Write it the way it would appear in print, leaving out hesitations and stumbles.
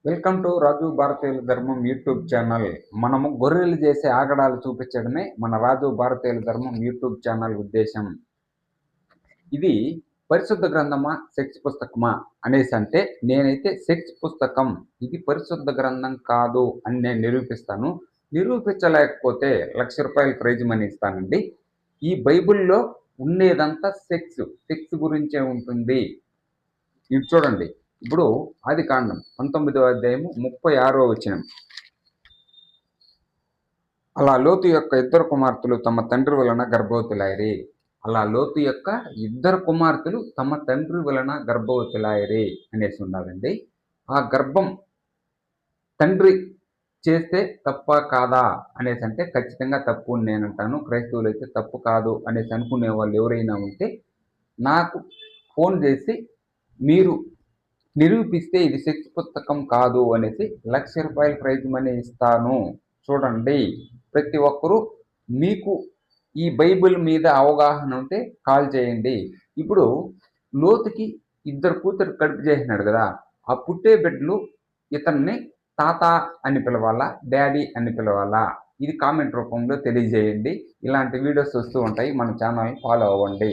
Welcome to రాజు భారతీయుల ధర్మం YouTube channel. మనము గొర్రెలు చేసే ఆగడాలు చూపించడమే మన రాజు భారతీయుల ధర్మం యూట్యూబ్ ఛానల్ ఉద్దేశం. ఇది పరిశుద్ధ గ్రంథమా సెక్స్ పుస్తకమా అనేసి అంటే నేనైతే సెక్స్ పుస్తకం, ఇది పరిశుద్ధ గ్రంథం కాదు అని నేను నిరూపిస్తాను. నిరూపించలేకపోతే ₹1,00,000 ప్రైజ్ మనీ ఇస్తానండి. ఈ బైబిల్లో ఉండేదంతా సెక్స్ గురించే ఉంటుంది. ఇది చూడండి. ఇప్పుడు ఆదికాండం 19వ అధ్యాయము 36వ వచనం. అలా లోతు యొక్క ఇద్దరు కుమార్తెలు తమ తండ్రి వలన గర్భవతులైరి. అనేసి ఉండాలండి. ఆ గర్భం తండ్రి చేస్తే తప్ప కాదా అనేసి అంటే ఖచ్చితంగా తప్పు అని నేనంటాను. క్రైస్తవులు అయితే తప్పు కాదు అనేసి అనుకునే వాళ్ళు ఎవరైనా ఉంటే నాకు ఫోన్ చేసి మీరు నిరూపిస్తే ఇది సెక్స్ పుస్తకం కాదు అనేసి ₹1,00,000 ప్రైజ్ మనీ ఇస్తాను. చూడండి, ప్రతి ఒక్కరూ మీకు ఈ బైబిల్ మీద అవగాహన ఉంటే కాల్ చేయండి. ఇప్పుడు లోతుకి 2 కూతురు కడుపు చేసినాడు కదా, ఆ పుట్టే బిడ్డలు ఇతన్ని తాత అని పిలవాలా, డాడీ అని పిలవాలా? ఇది కామెంట్ రూపంలో తెలియజేయండి. ఇలాంటి వీడియోస్ వస్తూ ఉంటాయి. మన ఛానల్ని ఫాలో అవ్వండి.